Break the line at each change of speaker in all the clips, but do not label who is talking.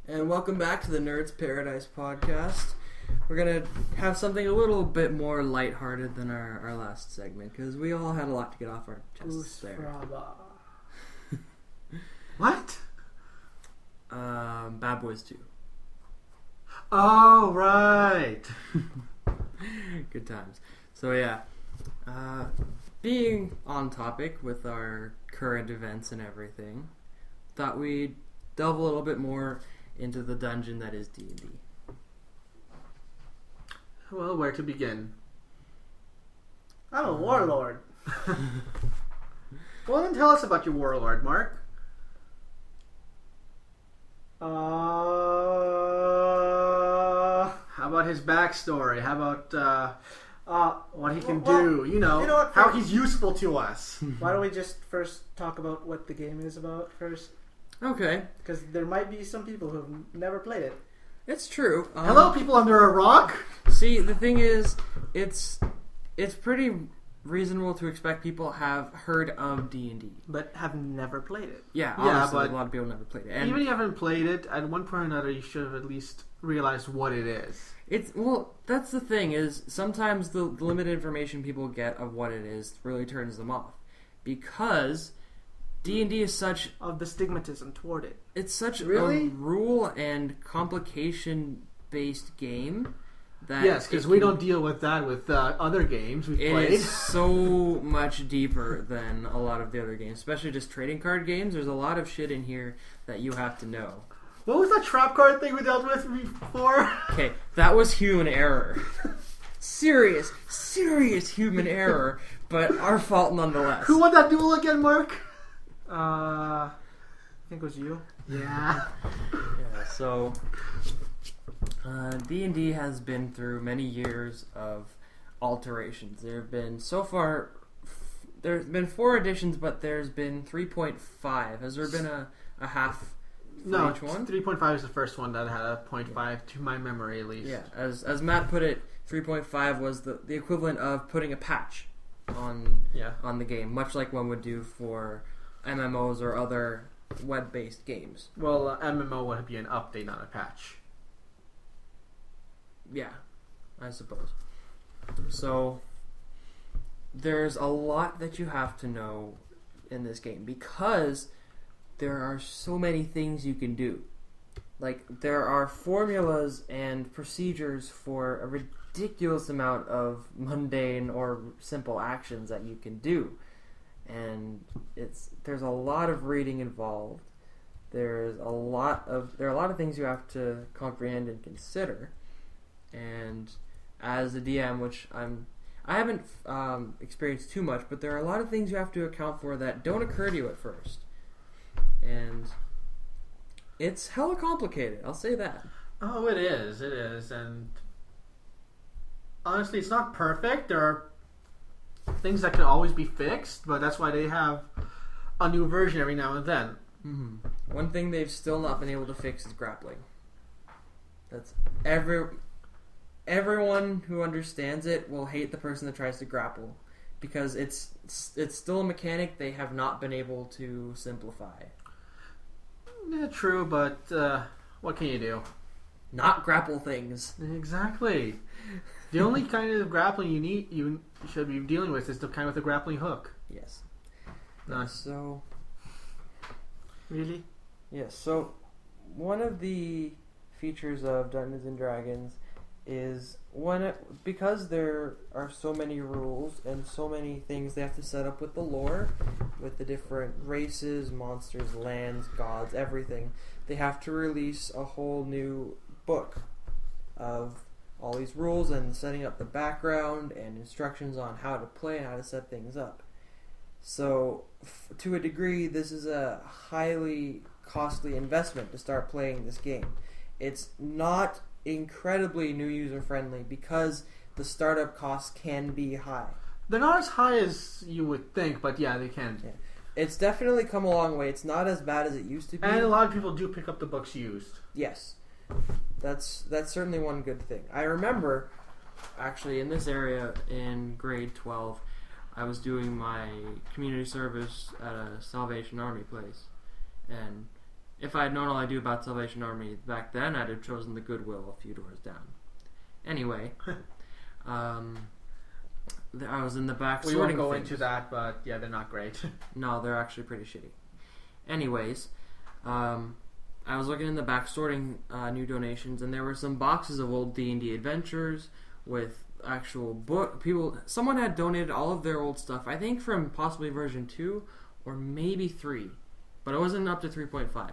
And welcome back to the Nerds Paradise podcast. We're going to have something a little bit more lighthearted than our last segment, because we all had a lot to get off our chests there.
What?
Bad Boys 2.
Oh, right.
Good times. So yeah, being on topic with our current events and everything, thought we'd delve a little bit more into the dungeon that is D&D.
Well, where to begin?
I'm a warlord.
Well, then tell us about your warlord, Mark. How about his backstory? How about what he can do? You know what, how he's useful to us.
Why don't we just first talk about what the game is about first?
Okay.
Because there might be some people who have never played it.
It's true.
Hello, people under a rock.
See, the thing is, it's pretty reasonable to expect people have heard of D&D,
but have never played it.
Yeah, obviously,
but
a lot of people never played it. And
even if you haven't played it, at one point or another, you should have at least realized what it is.
That's the thing, is sometimes the limited information people get of what it is really turns them off, because D&D is such
of the stigmatism toward it.
It's such a
Really?
rule and complication based game that
Yes, because we don't deal with that with other games we've
it
played.
is so much deeper than a lot of the other games, especially just trading card games. There's a lot of shit in here that you have to know.
What was that trap card thing we dealt with before?
Okay, that was human error. serious human error, but our fault nonetheless.
Who won that duel again, Mark?
I think it was you.
Yeah.
Yeah, so D&D has been through many years of alterations. There have been, so far, there's been 4 editions, but there's been 3.5. Has there been a half for each one?
3.5 is the first one that had a 0.5 to my memory, at least.
Yeah, as Matt put it, 3.5 was the equivalent of putting a patch on the game, much like one would do for MMOs or other web-based games.
Well, MMO would be an update, not a patch.
Yeah, I suppose. So, there's a lot that you have to know in this game, because there are so many things you can do. Like, there are formulas and procedures for a ridiculous amount of mundane or simple actions that you can do. And there's a lot of reading involved. There are a lot of things you have to comprehend and consider. And as a DM, which I haven't experienced too much, but there are a lot of things you have to account for that don't occur to you at first. And it's hella complicated, I'll say that.
Oh, it is, and honestly, it's not perfect. There are things that can always be fixed, but that's why they have a new version every now and then.
Mm-hmm. One thing they've still not been able to fix is grappling. That's everyone who understands it will hate the person that tries to grapple, because it's still a mechanic they have not been able to simplify.
Yeah, true, but what can you do?
Not grapple things.
Exactly. The only kind of grappling you should be dealing with is the kind with a grappling hook.
Yes.
Nice.
So.
Really?
Yes. So, one of the features of Dungeons and Dragons is because there are so many rules and so many things they have to set up with the lore, with the different races, monsters, lands, gods, everything. They have to release a whole new book of all these rules and setting up the background and instructions on how to play and how to set things up. So, to a degree, this is a highly costly investment to start playing this game. It's not incredibly new user friendly because the startup costs can be high.
They're not as high as you would think, but yeah, they can.
Yeah. It's definitely come a long way. It's not as bad as it used to be.
And a lot of people do pick up the books used.
Yes. That's certainly one good thing. I remember, actually, in this area in grade 12, I was doing my community service at a Salvation Army place. And if I had known all I do about Salvation Army back then, I'd have chosen the Goodwill a few doors down. Anyway, I was in the back
we
sorting
won't go
things.
into that, but yeah, they're not great.
No, they're actually pretty shitty. Anyways, I was looking in the back sorting new donations, and there were some boxes of old D&D adventures with actual book. Someone had donated all of their old stuff, I think from possibly version 2 or maybe 3, but it wasn't up to 3.5.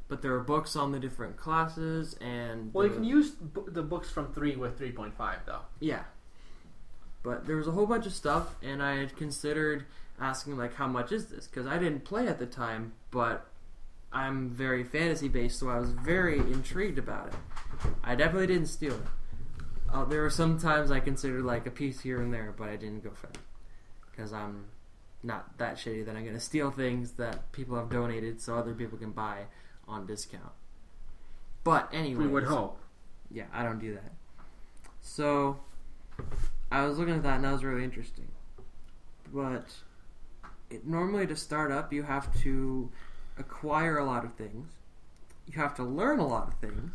But there were books on the different classes, and
Well, you can use the books from 3 with 3.5, though.
yeah. But there was a whole bunch of stuff, and I had considered asking, like, how much is this? Because I didn't play at the time, but I'm very fantasy-based, so I was very intrigued about it. I definitely didn't steal it. There were some times I considered, like, a piece here and there, but I didn't go for it. Because I'm not that shitty that I'm going to steal things that people have donated so other people can buy on discount. But anyway,
We would hope.
Yeah, I don't do that. So I was looking at that and that was really interesting. But normally to start up you have to acquire a lot of things. You have to learn a lot of things.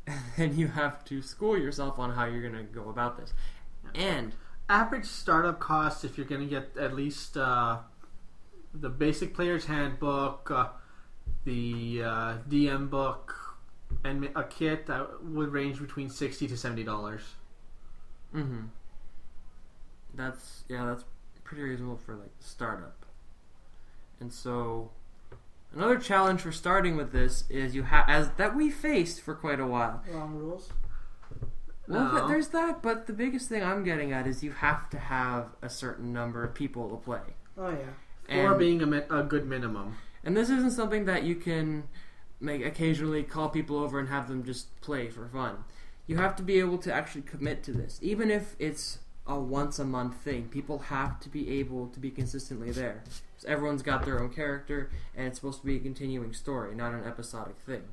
And then you have to school yourself on how you're going to go about this. And
Average startup cost, if you're going to get at least the basic player's handbook, the DM book, and a kit, that would range between $60 to $70.
That's pretty reasonable for like startup. And so another challenge for starting with this is that we faced for quite a while.
Wrong rules.
Well,
No.
there's that, but the biggest thing I'm getting at is you have to have a certain number of people to play.
Oh yeah.
4
And,
being a good minimum.
and this isn't something that you can occasionally call people over and have them just play for fun. You have to be able to actually commit to this. Even if it's a once a month thing, people have to be able to be consistently there. Because everyone's got their own character, and it's supposed to be a continuing story, not an episodic thing.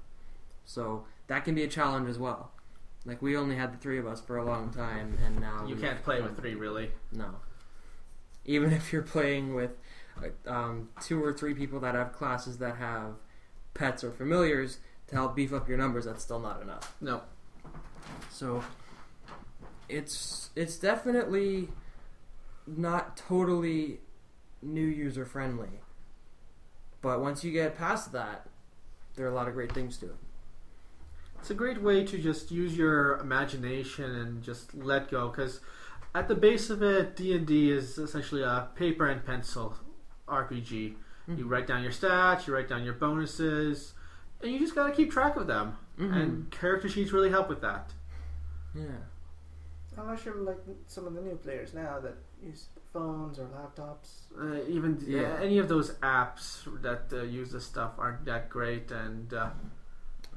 So that can be a challenge as well. Like, we only had the 3 of us for a long time, and now
You can't play with 3, really.
No. Even if you're playing with 2 or 3 people that have classes that have pets or familiars to help beef up your numbers, that's still not enough.
No.
So it's definitely not totally new user friendly. But once you get past that, there are a lot of great things to it.
It's a great way to just use your imagination and just let go, because at the base of it, D&D is essentially a paper and pencil RPG.
Mm-hmm.
You write down your stats, you write down your bonuses, and you just gotta keep track of them.
Mm-hmm.
And character sheets really help with that.
Yeah.
I'm not sure like some of the new players now that use phones or laptops.
Even
Yeah.
any of those apps that use this stuff aren't that great, and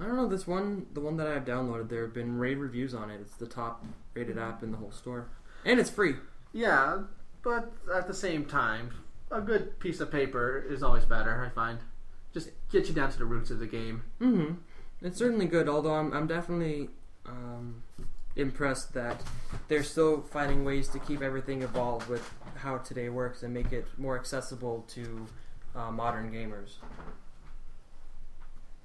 I don't know, the one that I have downloaded, there have been rave reviews on it. It's the top rated app in the whole store. And it's free.
yeah, but at the same time, a good piece of paper is always better, I find. Just get you down to the roots of the game.
Mm-hmm. It's certainly good, although I'm definitely impressed that they're still finding ways to keep everything evolved with how today works and make it more accessible to modern gamers.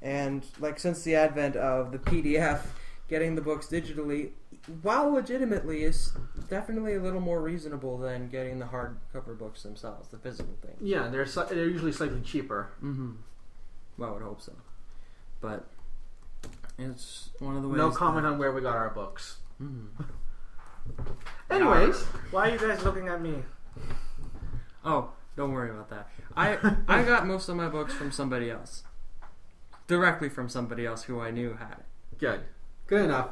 And like since the advent of the PDF, getting the books digitally, while legitimately, is definitely a little more reasonable than getting the hardcover books themselves, the physical thing.
Yeah, they're usually slightly cheaper.
Mm-hmm. Well, I would hope so. But it's one of the ways.
No comment on where we got our books.
Mm-hmm.
Anyways,
Why are you guys looking at me?
Oh, don't worry about that. I got most of my books from somebody else. Directly from somebody else who I knew had it.
good enough.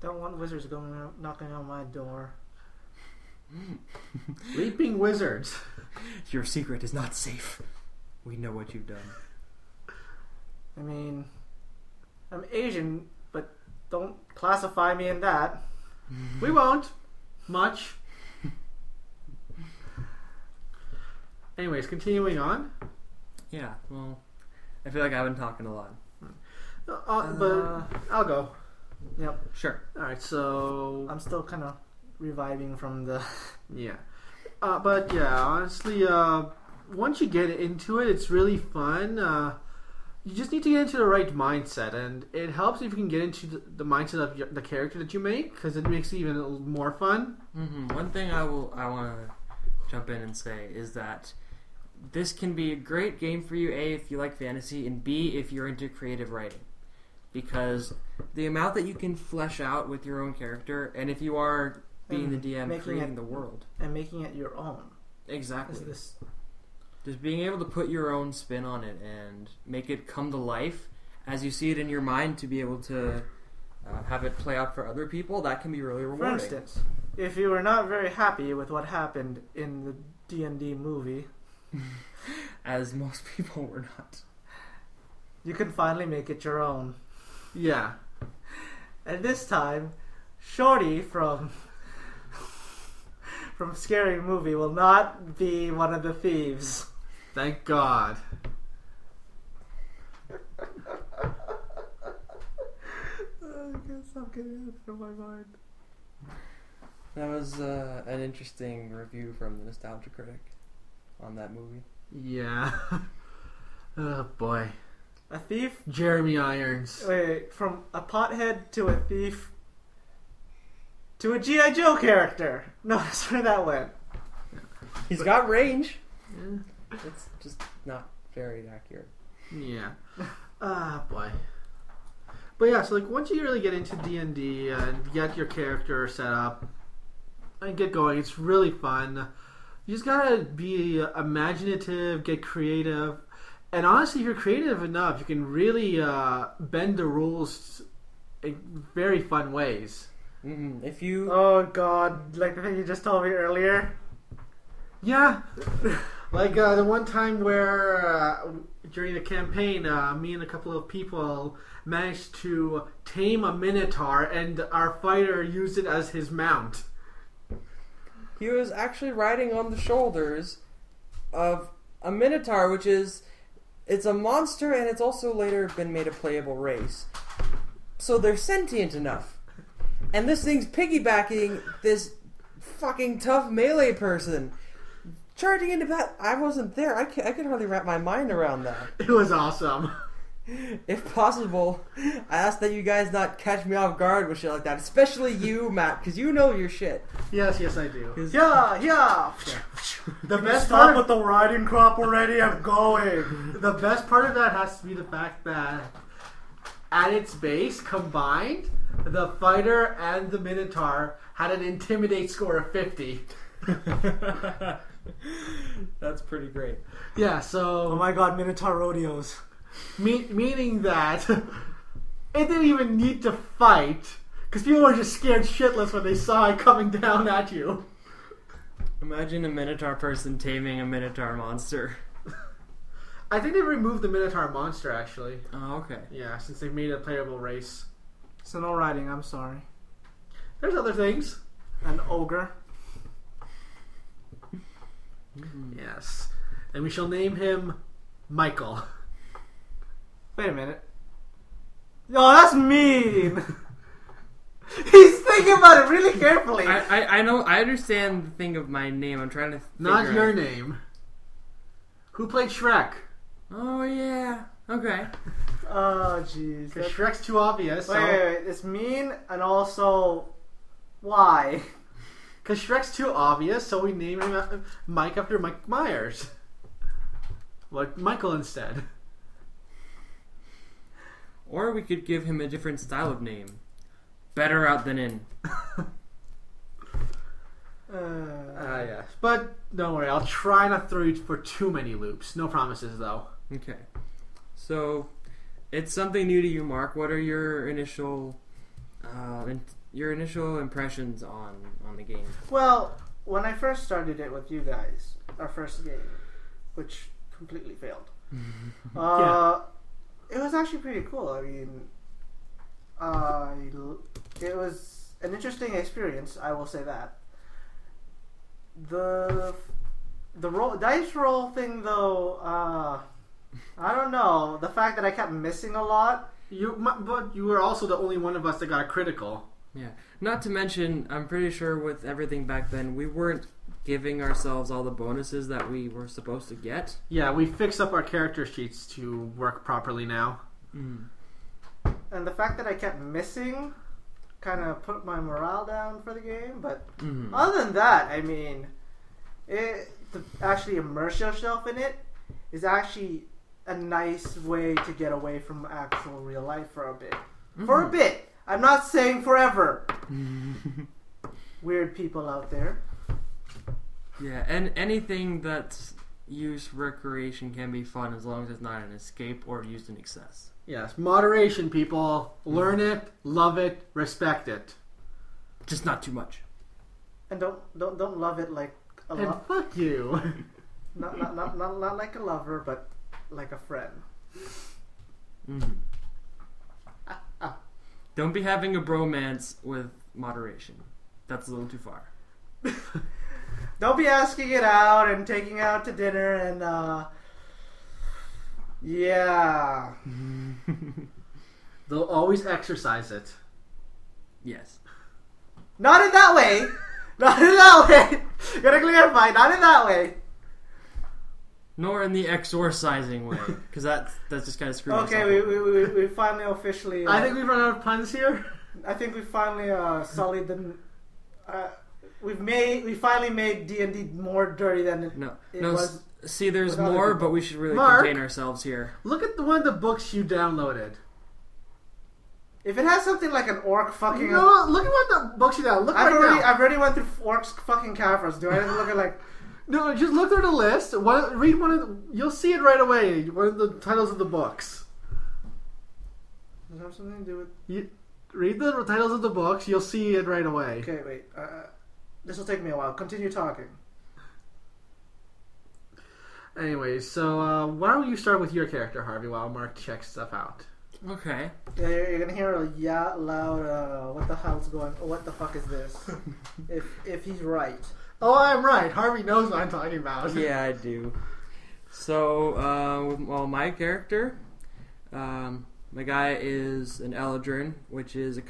Don't want wizards going out, knocking on my door.
Leaping wizards.
Your secret is not safe. We know what you've done.
I mean, I'm Asian, but don't classify me in that.
We won't. Much. Anyways, continuing on.
Yeah, well, I feel like I've been talking a lot.
But I'll go.
Yep.
Sure.
Alright, so...
I'm still kind of reviving from the...
Yeah. But yeah, honestly, once you get into it, it's really fun. you just need to get into the right mindset, and it helps if you can get into the mindset of the character that you make, because it makes it even a little more fun.
One thing I want to jump in and say is that this can be a great game for you, A, if you like fantasy, and B, if you're into creative writing. Because the amount that you can flesh out with your own character, and if you are being the DM, creating the world.
And making it your own.
Exactly. Just being able to put your own spin on it and make it come to life as you see it in your mind, to be able to have it play out for other people, that can be really rewarding.
For instance, if you were not very happy with what happened in the D&D movie...
as most people were not.
You can finally make it your own.
Yeah.
And this time, Shorty from Scary Movie will not be one of the thieves.
Thank God.
I can't stop getting it from my mind.
That was an interesting review from the Nostalgia Critic on that movie.
Yeah. Oh boy.
A thief?
Jeremy Irons.
Wait, from a pothead to a thief to a G.I. Joe character. Notice where that went.
He's got range.
Yeah.
It's just not very accurate.
Yeah. Ah, boy. But yeah, so like once you really get into D&D and get your character set up and get going, it's really fun. You just gotta be imaginative, get creative, and honestly, if you're creative enough, you can really bend the rules in very fun ways.
If you...
Oh god, like the thing you just told me earlier?
Yeah. Like the one time where during the campaign, me and a couple of people managed to tame a minotaur, and our fighter used it as his mount.
He was actually riding on the shoulders of a minotaur, which is... It's a monster, and it's also later been made a playable race. So they're sentient enough. And this thing's piggybacking this fucking tough melee person. Charging into battle. I wasn't there. I could hardly wrap my mind around that.
It was awesome.
If possible, I ask that you guys not catch me off guard with shit like that. Especially you, Matt, because you know your shit.
Yes, I do.
Yeah.
The
Can
best
you stop
part
with the riding crop already? I'm going.
The best part of that has to be the fact that at its base, combined, the fighter and the minotaur had an intimidate score of 50.
That's pretty great.
Yeah, so...
Oh my god, Minotaur rodeos.
Meaning that it didn't even need to fight, because people were just scared shitless when they saw it coming down at you.
Imagine a Minotaur person taming a Minotaur monster.
I think they removed the Minotaur monster, actually.
Oh, okay.
Yeah, since they made it a playable race.
So no riding, I'm sorry.
There's other things.
An ogre.
Yes. And we shall name him Michael.
Wait a minute. Oh, that's mean! He's thinking about it really carefully.
I know. I understand the thing of my name. I'm trying to figure
Not your
out.
name. Who played Shrek?
Oh, yeah. Okay.
Oh, jeez.
Because Shrek's too obvious.
Wait. It's mean, and also... Why?
Because Shrek's too obvious, so we named him Mike after Mike Myers. Like Michael instead.
Or we could give him a different style of name. Better out than in.
Yes. But don't worry, I'll try not to throw you for too many loops. No promises, though.
Okay. So, it's something new to you, Mark. What are your initial impressions on the game?
Well, when I first started it with you guys, our first game, which completely failed, it was actually pretty cool. I mean, it was an interesting experience, I will say that. The dice roll thing, though, I don't know. The fact that I kept missing a lot.
But you were also the only one of us that got a critical.
Yeah. Not to mention, I'm pretty sure with everything back then, we weren't giving ourselves all the bonuses that we were supposed to get.
Yeah, we fixed up our character sheets to work properly now.
Mm.
And the fact that I kept missing kind of put my morale down for the game. But other than that, I mean, to actually immerse yourself in it is actually a nice way to get away from actual real life for a bit. Mm-hmm. For a bit. I'm not saying forever. Weird people out there.
Yeah, and anything that's used for recreation can be fun as long as it's not an escape or used in excess.
Yes, moderation, people. Learn it, love it, respect it.
Just not too much.
And don't love it like a
And fuck you.
not like a lover, but like a friend.
Mm-hmm. Don't be having a bromance with moderation. That's a little too far.
Don't be asking it out and taking out to dinner and yeah.
They'll always exercise it.
Yes.
Not in that way. Not in that way. Gotta clarify. Not in that way.
Nor in the exorcising way, because that's just kind of screwed.
Okay, we finally officially.
I think we've run out of puns here.
I think we finally sullied the. We finally made D&D more dirty than it was.
See, there's more, but we should really
Mark,
contain ourselves here.
Look at one of the books you downloaded.
If it has something like an orc fucking.
No, look at one of the books you downloaded. Look
I've
now.
already went through orcs fucking Kafras. Do I have to look at like?
No, just look through the list. Read one of the, you'll see it right away. One of the titles of the books.
Does it have something to do with?
Read the titles of the books. You'll see it right away.
Okay, wait. This will take me a while. Continue talking.
Anyway, so why don't you start with your character, Harvey, while Mark checks stuff out.
Okay.
Yeah, you're gonna hear a loud. What the hell's going? What the fuck is this? if he's right.
Oh, I'm right. Harvey knows what I'm talking about.
Yeah, I do. So, my character, my guy is an Eldrin, which is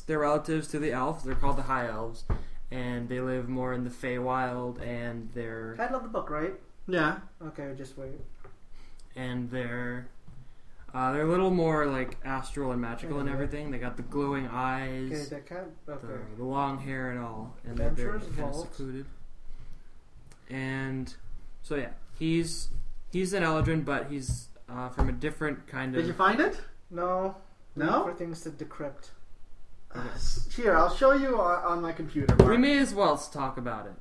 they're relatives to the elves. They're called the High Elves, and they live more in the Feywild, and they're...
Title of the book, right?
Yeah.
Okay, just wait.
And they're a little more like astral and magical and everything. They got the glowing eyes,
okay, that kind of, okay.
the long hair and all, and they're kind of secluded. And so yeah, he's an Eldrin, but he's from a different kind of...
Did you find it?
No.
No?
For things to decrypt.
Here, I'll show you on my computer. Mark.
We may as well talk about it.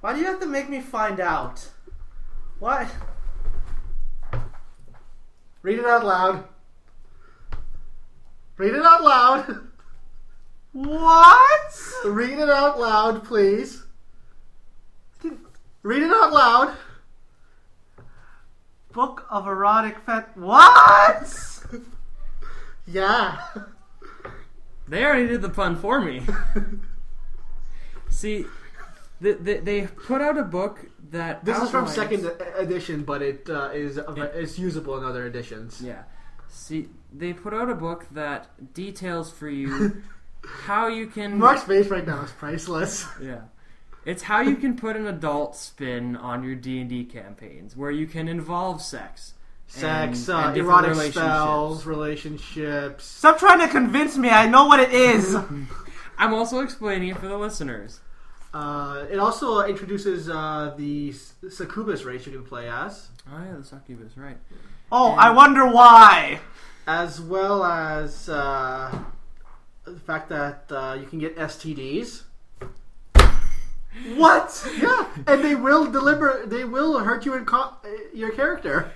Why do you have to make me find out? Why?
Read it out loud. Read it out loud.
What?
Read it out loud, please. Read it out loud.
Book of erotic What?
Yeah.
They already did the pun for me. See, they put out a book that
This is from
outlines-
second edition, but it's usable in other editions.
Yeah. See, they put out a book that details for you how you can...
Mark's face right now is priceless.
Yeah. It's how you can put an adult spin on your D&D campaigns, where you can involve sex. And different
erotic spells, relationships.
Stop trying to convince me. I know what it is.
I'm also explaining it for the listeners.
It also introduces the succubus race you can play as.
Oh yeah, the succubus, right.
Oh, I wonder why.
As well as the fact that you can get STDs.
What?
Yeah, and they will hurt you in your character.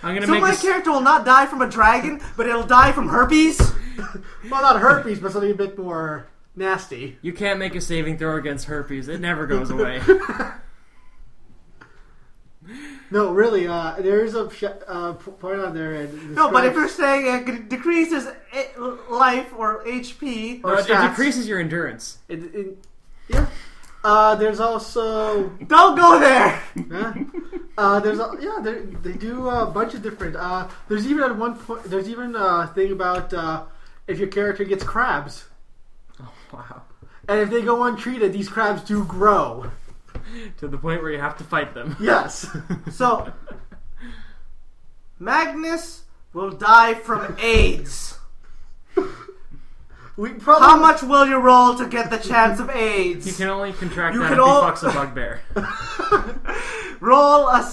I'm gonna
So
make
my character will not die from a dragon, but it'll die from herpes?
Well, not herpes, but something a bit more nasty.
You can't make a saving throw against herpes. It never goes away.
No, really, there is a point on there.
No, but if you're saying it decreases life or HP...
Or it decreases your endurance.
Yeah. There's also...
Don't go there!
They do a bunch of different... there's even at one point... There's even a thing about if your character gets crabs.
Oh, wow.
And if they go untreated, these crabs do grow.
To the point where you have to fight them.
Yes.
So, Magnus will die from AIDS. How much will you roll to get the chance of AIDS?
You can only contract
You
that if
can
he
all-
fucks a bugbear.
Roll a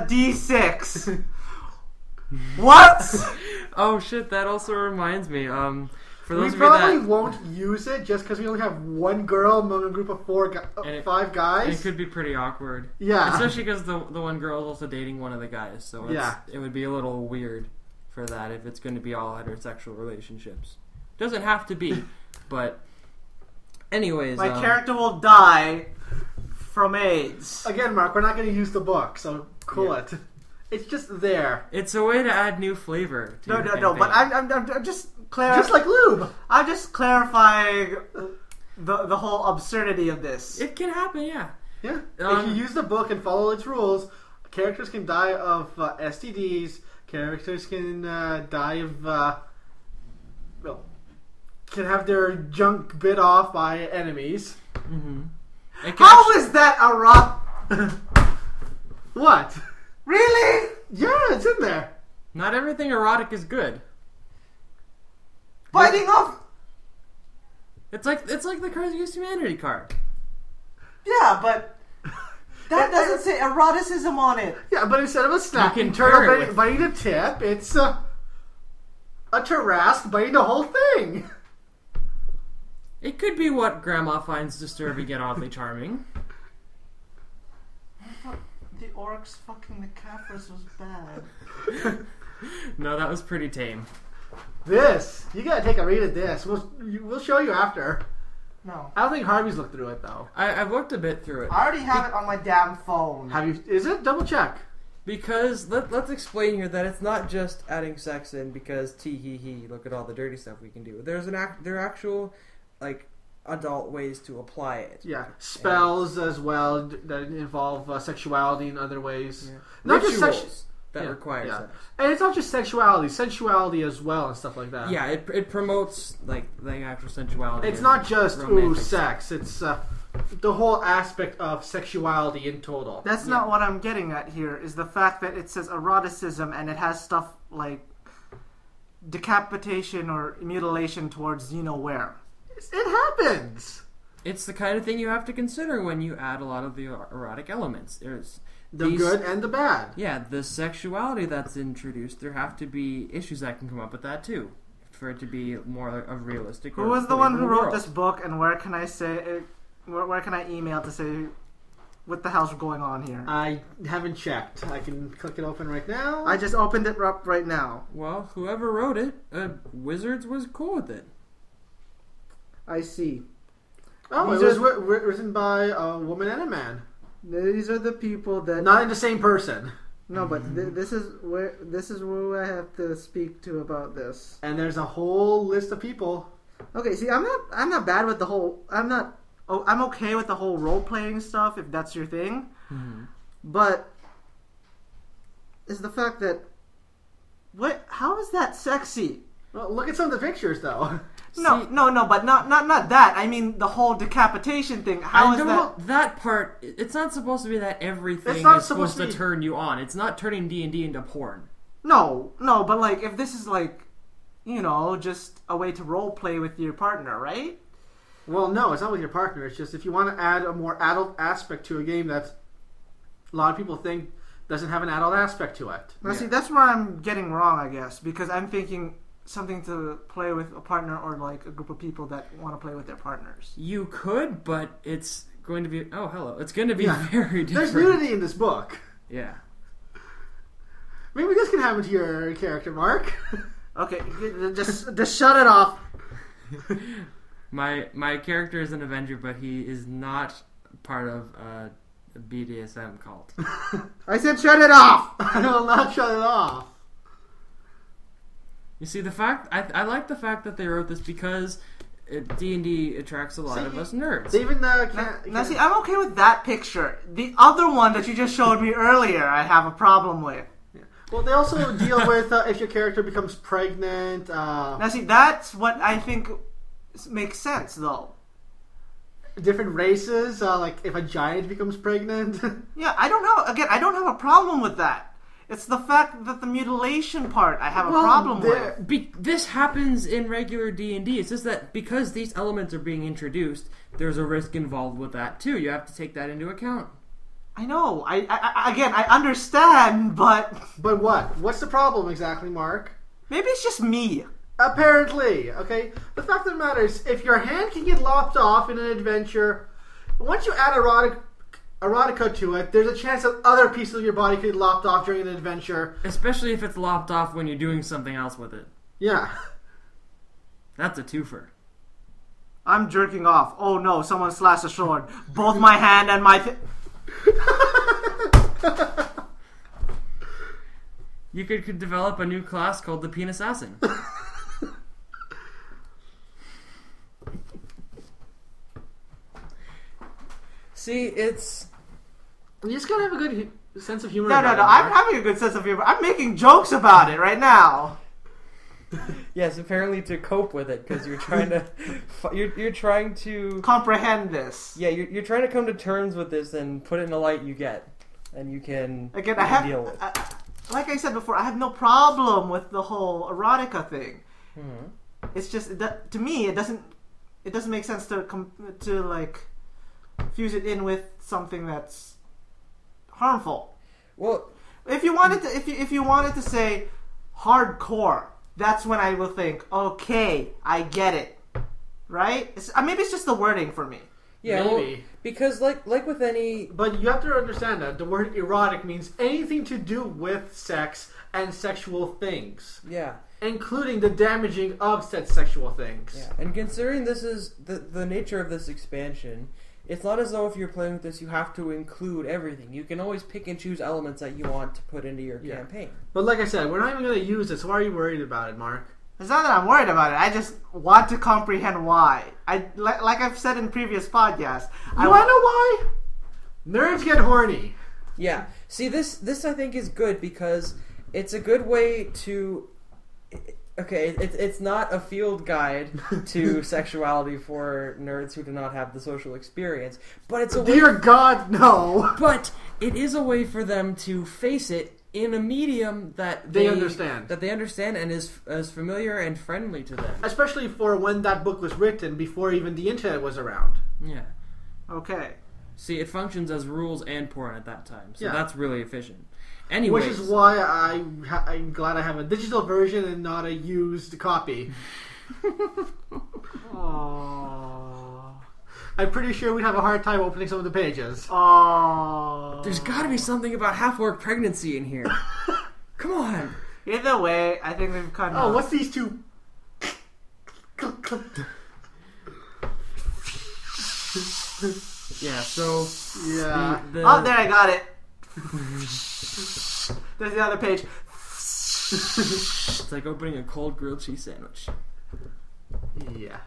d6. What?
Oh shit, that also reminds me. For those
We
of you
probably
that...
won't use it just because we only have one girl among a group of five guys.
It could be pretty awkward.
Yeah.
Especially because the one girl is also dating one of the guys, so it would be a little weird for that if it's going to be all heterosexual relationships. Doesn't have to be, but anyways.
My character will die from AIDS.
Again, Mark, we're not going to use the book, so cool it. It's just there.
It's a way to add new flavor. To your
No. But
campaign.
I'm just
Just like lube.
I'm just clarifying the whole absurdity of this.
It can happen, yeah.
Yeah. If you use the book and follow its rules, characters can die of STDs. Characters can die of can have their junk bit off by enemies.
Mm-hmm.
How is that a rock?
What?
Really?
Yeah, it's in there.
Not everything erotic is good.
Biting off?
It's like the Craziest Humanity card.
Yeah, but that doesn't say eroticism on it.
Yeah, but instead of a snapping
can
turtle
pair it with-
biting a tip, it's a Tarrasque biting the whole thing.
It could be what Grandma finds disturbing yet oddly charming.
I thought the orcs fucking the Caphras was bad.
No, that was pretty tame.
This, you gotta take a read at this. We'll show you after.
No.
I don't think Harvey's looked through it though.
I've looked a bit through it.
I already have it on my damn phone.
Have you? Is it? Double check.
Because let's explain here that it's not just adding sex in because tee hee hee, look at all the dirty stuff we can do. There are actual adult ways to apply it.
Yeah, spells as well that involve sexuality in other ways.
Yeah.
Not
Rituals
just sex.
that require sex.
And it's not just sexuality, sensuality as well and stuff like that.
Yeah, it promotes the actual sensuality.
It's not just
romantic
sex. It's the whole aspect of sexuality in total.
That's not what I'm getting at here, is the fact that it says eroticism and it has stuff like decapitation or mutilation towards where.
It happens.
It's the kind of thing you have to consider when you add a lot of the erotic elements. There's
The good and the bad.
Yeah, the sexuality that's introduced, there have to be issues that can come up with that too, for it to be more of realistic.
Who was the one who wrote this book, and where can I say? Where can I email to say what the hell's going on here?
I haven't checked. I can click it open right now.
I just opened it up right now.
Well, whoever wrote it, Wizards was cool with it.
I see.
Oh, it was written by a woman and a man.
These are the people that
Not in the same person.
No, but this is where I have to speak to about this.
And there's a whole list of people.
Okay, see, I'm not bad with the whole. I'm okay with the whole role playing stuff if that's your thing.
Mm-hmm.
But is the fact that how is that sexy?
Well, look at some of the pictures, though.
No, but not that. I mean, the whole decapitation thing. How is that?
That part, it's not supposed to be that everything
It's not
is supposed to
be-
turn you on. It's not turning D&D into porn.
No, but if this is just a way to role play with your partner, right?
Well, no, it's not with your partner. It's just if you want to add a more adult aspect to a game that a lot of people think doesn't have an adult aspect to it.
Now, see, that's where I'm getting wrong, I guess, because I'm thinking something to play with a partner or a group of people that want to play with their partners.
You could, but it's going to be... Oh, hello. It's going to be very different.
There's nudity in this book.
Yeah.
Maybe this can happen to your character, Mark.
Okay, just shut it off.
My character is an Avenger, but he is not part of a BDSM cult.
I said shut it off!
I will not shut it off.
You see, I like the fact that they wrote this because D&D attracts a lot of us nerds.
They even
Now, see, I'm okay with that picture. The other one that you just showed me earlier, I have a problem with.
Yeah. Well, they also deal with if your character becomes pregnant.
Now, see, that's what I think makes sense, though.
Different races, like if a giant becomes pregnant.
Yeah, I don't know. Again, I don't have a problem with that. It's the fact that the mutilation part I have a problem with.
This happens in regular D&D. It's just that because these elements are being introduced, there's a risk involved with that too. You have to take that into account.
I know. I understand, but...
But what? What's the problem exactly, Mark?
Maybe it's just me.
Apparently, okay? The fact of the matter is, if your hand can get lopped off in an adventure, once you add erotica to it, there's a chance that other pieces of your body could get lopped off during an adventure.
Especially if it's lopped off when you're doing something else with it.
Yeah.
That's a twofer.
I'm jerking off. Oh no, someone slashed a sword. Both my hand and my...
You could develop a new class called the Penis Assassin. See, it's...
You just gotta have a good sense of humor.
No. I'm having a good sense of humor. I'm making jokes about it right now.
Yes, apparently to cope with it, because you're trying to... You're trying to...
comprehend this.
Yeah, you're trying to come to terms with this and put it in the light you get. And you can
Again,
deal with it.
Like I said before, I have no problem with the whole erotica thing.
Mm-hmm.
It's just to me, it doesn't make sense to like fuse it in with something that's harmful.
Well,
if you wanted to say hardcore, that's when I will think, okay, I get it, right? Maybe it's just the wording for me.
Yeah,
maybe.
Well, because like with any...
But you have to understand that the word erotic means anything to do with sex and sexual things.
Yeah.
Including the damaging of said sexual things.
Yeah. And considering this is the nature of this expansion, it's not as though if you're playing with this you have to include everything. You can always pick and choose elements that you want to put into your campaign.
But like I said, we're not even going to use it, so why are you worried about it, Mark?
It's not that I'm worried about it. I just want to comprehend why. Like I've said in previous podcasts.
You want to know why? Nerds get horny.
Yeah. See, this I think is good because it's a good way to... Okay, it's not a field guide to sexuality for nerds who do not have the social experience, but it's a way...
Dear God, no!
But it is a way for them to face it in a medium that
they understand.
That they understand and is familiar and friendly to them.
Especially for when that book was written, before even the internet was around.
Yeah.
Okay.
See, it functions as rules and porn at that time, so that's really efficient. Anyways,
which is why I'm glad I have a digital version and not a used copy.
Aww.
I'm pretty sure we'd have a hard time opening some of the pages.
Aww.
There's got to be something about half-orc pregnancy in here. Come on.
Either way, I think we've kind of...
Oh, what's these two?
Yeah, so...
Yeah.
Oh, there, I got it. There's the other page.
It's like opening a cold grilled cheese sandwich.
Yeah.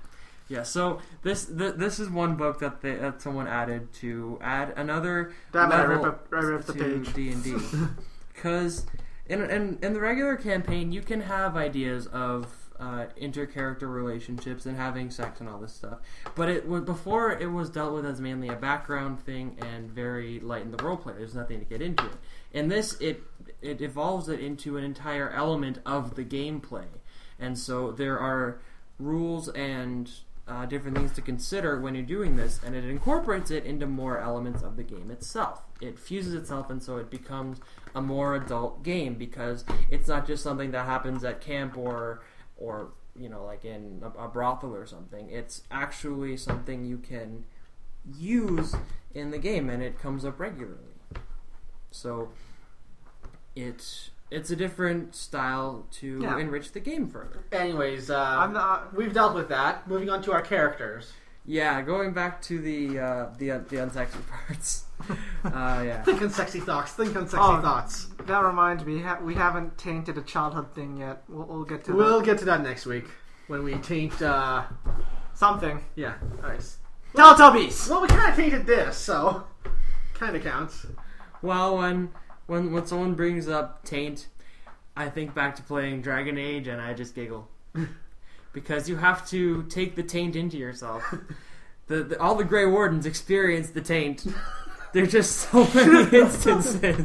Yeah, so this is one book that someone added to add another
Damn it, I
level
ripped the
to
page.
D&D. Because in the regular campaign, you can have ideas of inter-character relationships and having sex and all this stuff. But before it was dealt with as mainly a background thing and very light in the roleplay. There's nothing to get into it. In this, it evolves it into an entire element of the gameplay. And so there are rules and different things to consider when you're doing this, and it incorporates it into more elements of the game itself. It fuses itself, and so it becomes a more adult game because it's not just something that happens at camp or like in a brothel or something. It's actually something you can use in the game, and it comes up regularly. So it's a different style to enrich the game further.
Anyways, we've dealt with that. Moving on to our characters.
Yeah, going back to the unsexy parts. Yeah.
Think on sexy thoughts. Think on sexy thoughts.
That reminds me, we haven't tainted a childhood thing yet. We'll get to that.
We'll get to that next week when we taint
something.
Yeah. Nice.
Teletubbies.
Well, we kind of tainted this, so kind of counts.
Well, when someone brings up taint, I think back to playing Dragon Age and I just giggle. Because you have to take the taint into yourself. All the Grey Wardens experience the taint. There's just so many instances.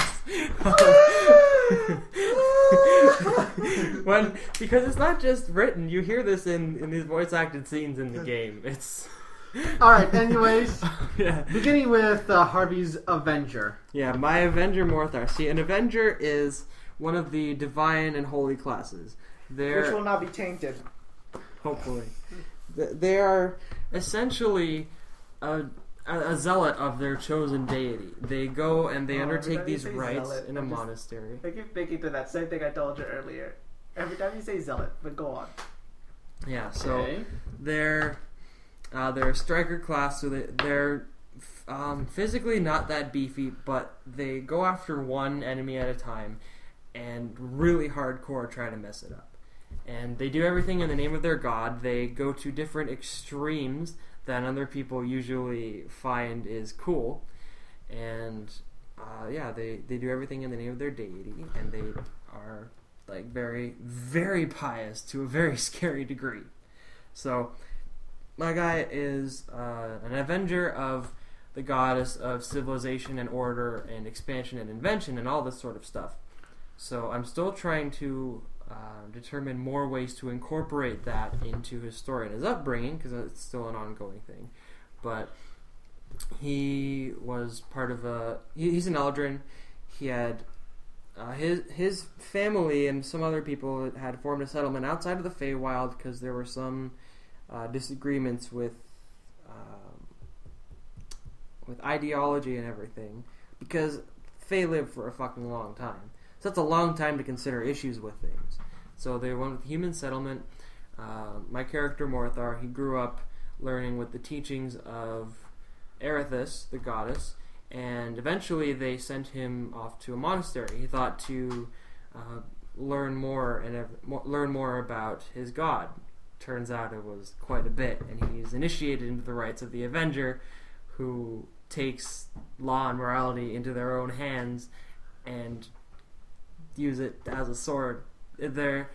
Because it's not just written. You hear this in these voice acted scenes in the game. It's...
Alright, anyways.
Yeah.
Beginning with Harvey's Avenger.
Yeah, my Avenger Morthar. See, an Avenger is one of the divine and holy classes.
Which will not be tainted.
Hopefully. They are essentially a zealot of their chosen deity. They go and they undertake these rites in a monastery.
I keep thinking to that same thing I told you earlier. Every time you say zealot, but go on.
Yeah, so they're a striker class, so they're physically not that beefy, but they go after one enemy at a time and really hardcore try to mess it up. And they do everything in the name of their god. They go to different extremes that other people usually find is cool. And they do everything in the name of their deity, and they are like very, very pious to a very scary degree. So my guy is an avenger of the goddess of civilization and order and expansion and invention and all this sort of stuff. So I'm still trying to determine more ways to incorporate that into his story and his upbringing, because it's still an ongoing thing. But he was part of he's an Eldrin. He had his family and some other people had formed a settlement outside of the Feywild because there were some disagreements with ideology and everything, because Fey lived for a fucking long time. So that's a long time to consider issues with things. So they went with human settlement. My character Morthar, he grew up learning with the teachings of Erithus, the goddess, and eventually they sent him off to a monastery. He thought to learn more about his god. Turns out it was quite a bit, and he's initiated into the rites of the Avenger, who takes law and morality into their own hands and use it as a sword. Their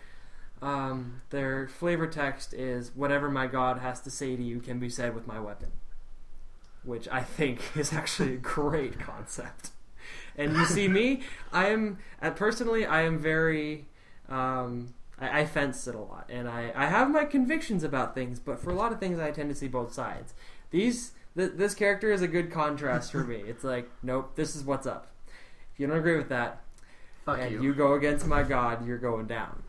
flavor text is, "Whatever my god has to say to you can be said with my weapon," which I think is actually a great concept. And you see me, I am very I fence it a lot, and I have my convictions about things, but for a lot of things I tend to see both sides. This character is a good contrast for me. It's like, nope, this is what's up. If you don't agree with that,
fuck
and
you.
You go against my god, you're going down.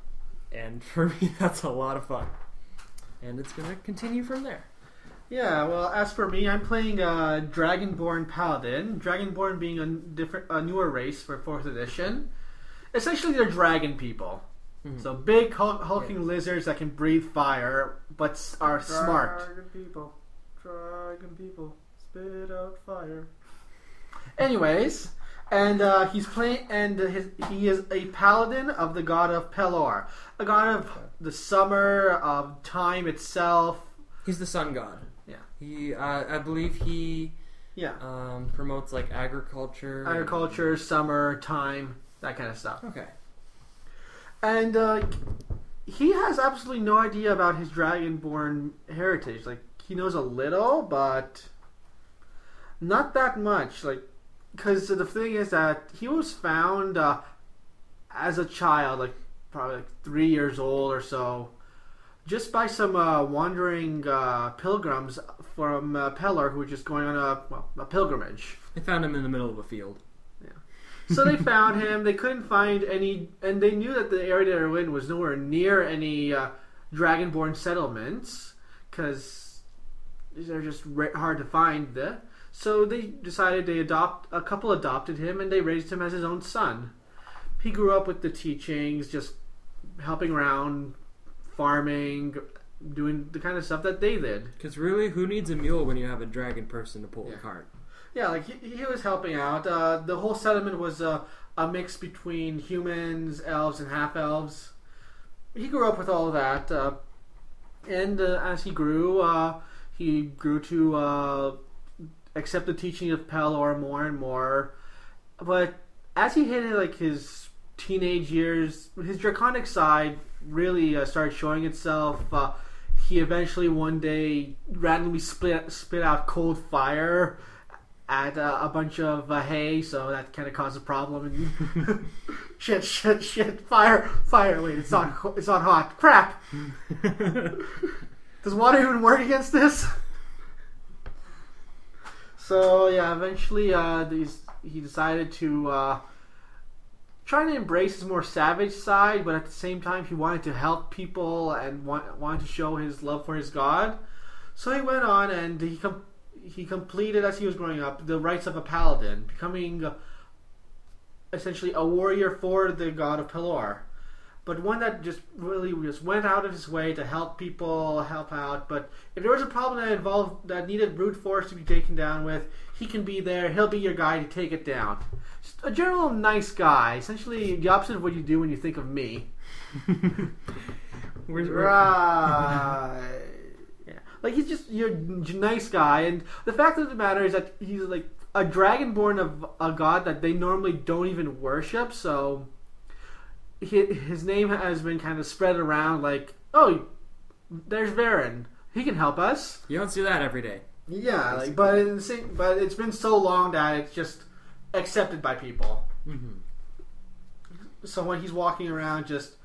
And for me, that's a lot of fun. And it's going to continue from there.
Yeah, well, as for me, I'm playing Dragonborn Paladin. Dragonborn being a newer race for 4th edition. Essentially, they're dragon people. Mm-hmm. So big, hulking lizards that can breathe fire, but are smart. Dragon people, spit out fire. Anyways, and he's playing, and he is a paladin of the god of Pelor, a god of the summer, of time itself.
He's the sun god.
Yeah.
He, I believe he, promotes like agriculture,
summer, time, that kind of stuff.
Okay.
And he has absolutely no idea about his dragonborn heritage. Like, he knows a little, but not that much. Like, because the thing is that he was found as a child, like probably 3 years old or so, just by some wandering pilgrims from Pelor who were just going on a pilgrimage.
They found him in the middle of a field.
Yeah. So they found him. They couldn't find any, and they knew that the area they were in was nowhere near any dragonborn settlements, because they're just hard to find. So they decided a couple adopted him, and they raised him as his own son. He grew up with the teachings, just helping around, farming, doing the kind of stuff that they did.
Because really, who needs a mule when you have a dragon person to pull the cart?
Yeah, like he was helping out. The whole settlement was a mix between humans, elves, and half-elves. He grew up with all of that, and as he grew to accept the teaching of Pelor more and more. But as he hit like his teenage years, his draconic side really started showing itself. He eventually one day randomly spit out cold fire at a bunch of hay, so that kind of caused a problem. And shit, fire! Wait, it's not hot. Crap! Does water even work against this? So yeah, eventually he decided to try to embrace his more savage side, but at the same time he wanted to help people and wanted to show his love for his god. So he went on and he completed, as he was growing up, the rites of a paladin, becoming essentially a warrior for the god of Pelor. But one that just went out of his way to help people, help out. But if there was a problem that needed brute force to be taken down with, he can be there. He'll be your guy to take it down. Just a general nice guy. Essentially the opposite of what you do when you think of me.
Right.
Yeah. Like, you're a nice guy. And the fact of the matter is that he's like a dragonborn of a god that they normally don't even worship. So his name has been kind of spread around like, oh, there's Varen. He can help us.
You don't see that every day.
Yeah, but it's been so long that it's just accepted by people. Mm-hmm. So when he's walking around, just,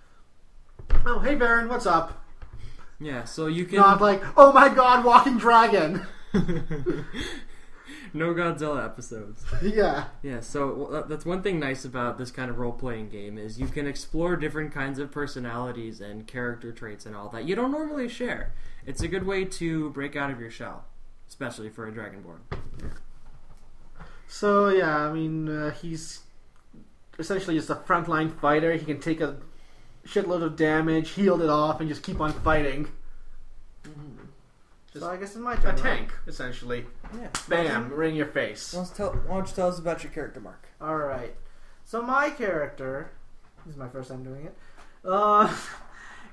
oh, hey Varen, what's up?
Yeah, so you can
not like, oh my god, walking dragon.
No Godzilla episodes.
Yeah.
Yeah, so that's one thing nice about this kind of role-playing game is you can explore different kinds of personalities and character traits and all that you don't normally share. It's a good way to break out of your shell, especially for a Dragonborn.
So, yeah, I mean, he's essentially just a frontline fighter. He can take a shitload of damage, heal it off, and just keep on fighting. Mm-hmm.
So I guess it's my turn.
A tank, essentially.
Yeah.
Bam, right in your face.
Why don't you tell us about your character, Mark?
Alright. So my character, this is my first time doing it,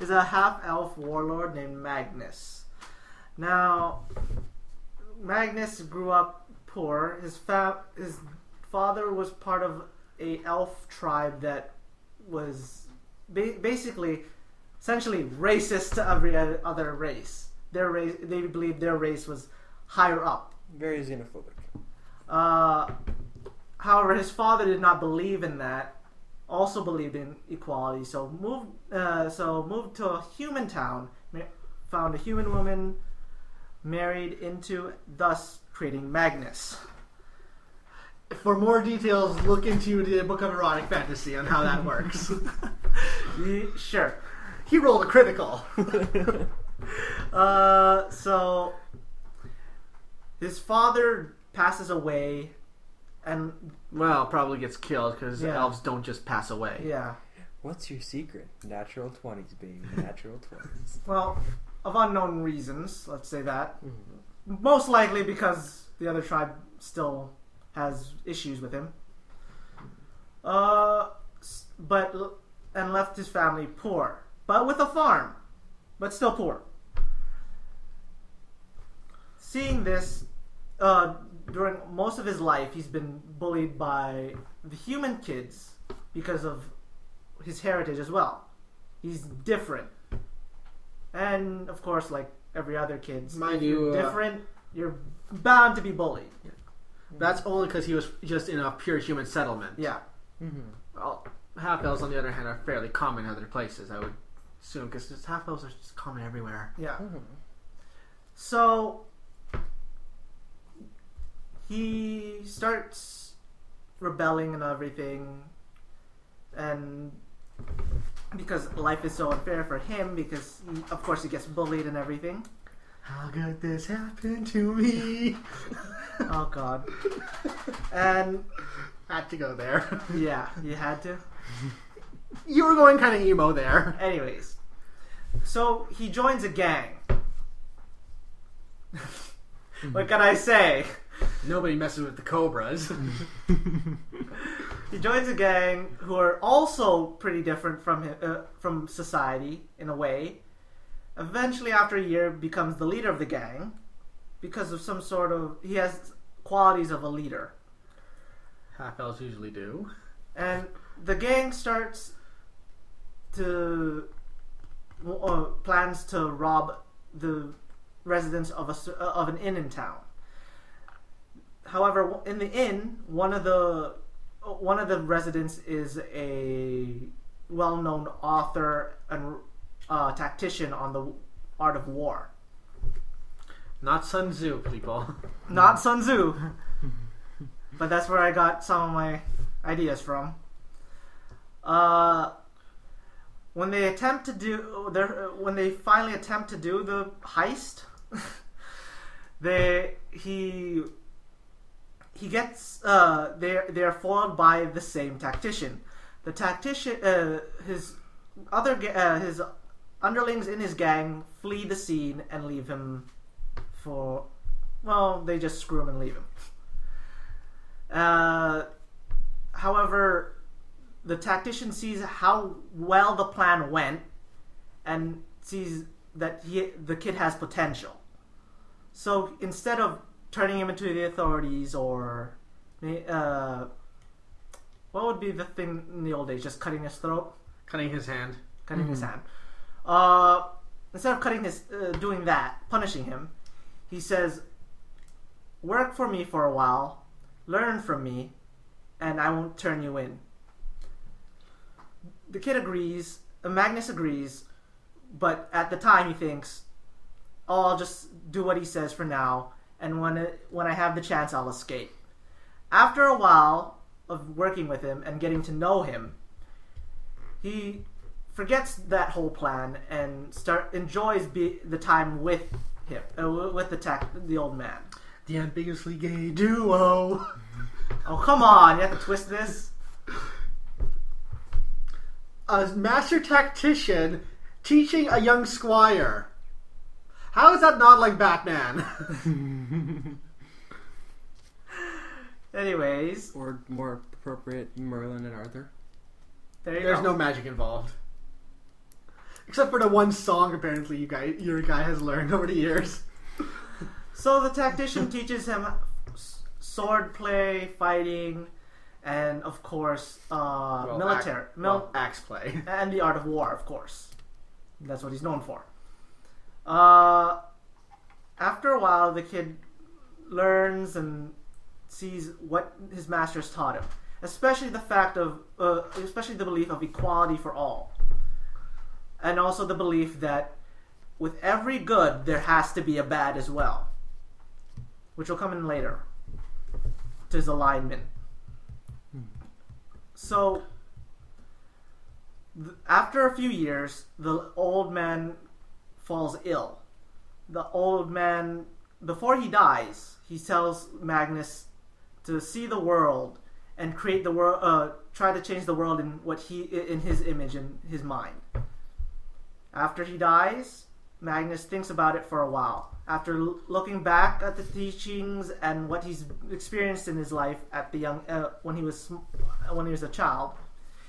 is a half-elf warlord named Magnus. Now, Magnus grew up poor. His father was part of a elf tribe that was basically, essentially racist to every other race. Their race, they believed their race was higher up.
Very xenophobic.
However, his father did not believe in that. Also believed in equality, so moved to a human town, found a human woman, married into, thus creating Magnus.
For more details, look into the Book of Erotic Fantasy on how that works.
Sure.
He rolled a critical.
So his father passes away, and
probably gets killed because elves don't just pass away.
Yeah.
What's your secret? Natural 20s, baby. Natural 20s.
Well, of unknown reasons, let's say that. Mm-hmm. Most likely because the other tribe still has issues with him. And left his family poor, but with a farm, but still poor. Seeing this, during most of his life, he's been bullied by the human kids because of his heritage as well. He's different. And, of course, like every other kid, if you're different, you're bound to be bullied.
Yeah. That's only because he was just in a pure human settlement.
Yeah.
Mm-hmm. Well, half-elves, on the other hand, are fairly common in other places, I would assume, because half-elves are just common everywhere.
Yeah. Mm-hmm. So he starts rebelling and everything, and because life is so unfair for him, because of course he gets bullied and everything.
How could this happen to me?
Oh god. And
had to go there.
Yeah, you had to.
You were going kind of emo there.
Anyways, so he joins a gang. What can I say?
Nobody messes with the Cobras.
He joins a gang who are also pretty different from society in a way. Eventually, after a year, becomes the leader of the gang because of some sort of... He has qualities of a leader.
Half-elves usually do.
And the gang starts to plans to rob the residents of an inn in town. However, in the inn, one of the residents is a well-known author and tactician on the art of war.
Not Sun Tzu, people.
Not Sun Tzu. But that's where I got some of my ideas from. When they finally attempt to do the heist, they're foiled by the same tactician. The tactician, his underlings in his gang flee the scene and leave him they just screw him and leave him. However, the tactician sees how well the plan went and sees that the kid has potential. So instead of turning him into the authorities or what would be the thing in the old days? Just cutting his throat?
Cutting his hand.
His hand. Instead of doing that, punishing him, he says, "Work for me for a while, learn from me, and I won't turn you in." The kid agrees, Magnus agrees, but at the time he thinks, I'll just do what he says for now, and when I have the chance, I'll escape. After a while of working with him and getting to know him, he forgets that whole plan and enjoys the time with him, with the old man.
The ambiguously gay duo.
Oh, come on, you have to twist this.
A master tactician teaching a young squire. How is that not like Batman?
Anyways.
Or more appropriate, Merlin and Arthur.
There's no magic involved. Except for the one song apparently your guy has learned over the years.
So the tactician teaches him sword play, fighting, and of course, military.
Axe play.
And the art of war, of course. That's what he's known for. After a while, the kid learns and sees what his masters taught him. Especially the belief of equality for all. And also the belief that with every good, there has to be a bad as well. Which will come in later. To his alignment. So, after a few years, the old man falls ill. The old man, before he dies, he tells Magnus to see the world and create the world. Try to change the world in his image and his mind. After he dies, Magnus thinks about it for a while. After looking back at the teachings and what he's experienced in his life at when he was a child,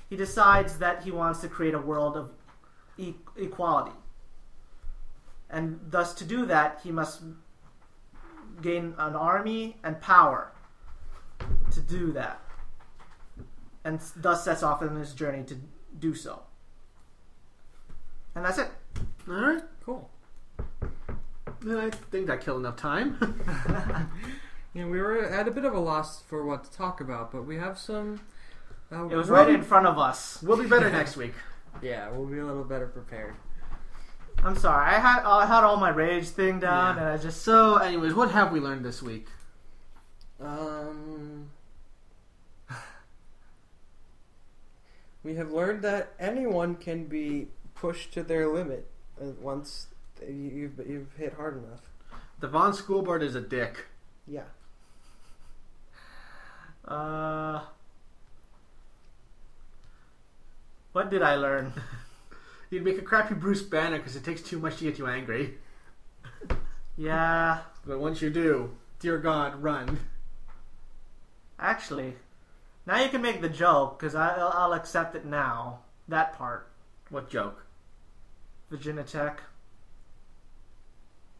he decides that he wants to create a world of equality. And thus, to do that, he must gain an army and power to do that. And thus sets off on his journey to do so. And that's it.
Alright.
Cool.
I think that killed enough time.
We were at a bit of a loss for what to talk about, but we have some...
it was right in front of us.
We'll be better next week.
Yeah, we'll be a little better prepared.
I'm sorry, I had all my rage thing down, and I just...
So, anyways, what have we learned this week?
We have learned that anyone can be pushed to their limit once you've hit hard enough.
The Von School Board is a dick.
Yeah.
What did I learn?
You'd make a crappy Bruce Banner because it takes too much to get you angry.
Yeah.
But once you do, dear God, run.
Actually, now you can make the joke because I'll accept it now. That part.
What joke?
Virginia Tech.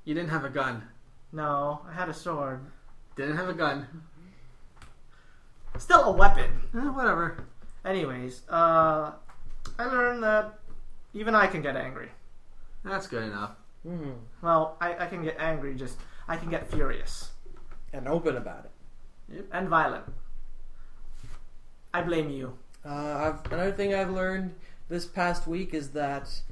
You didn't have a gun.
No, I had a sword.
Didn't have a gun.
Still a weapon.
Whatever.
Anyways, I learned that even I can get angry.
That's good enough.
Mm-hmm.
Well, I can get angry, just I can get furious.
And open about it.
Yep. And violent. I blame you.
Another thing I've learned this past week is that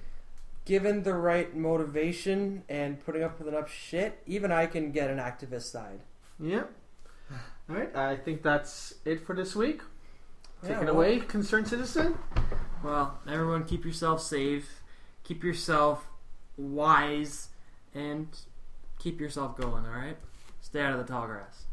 given the right motivation and putting up with enough shit, even I can get an activist side.
Yep. All right. I think that's it for this week. Take it
well,
away, concerned citizen.
Well, everyone keep yourself safe, keep yourself wise, and keep yourself going, alright? Stay out of the tall grass.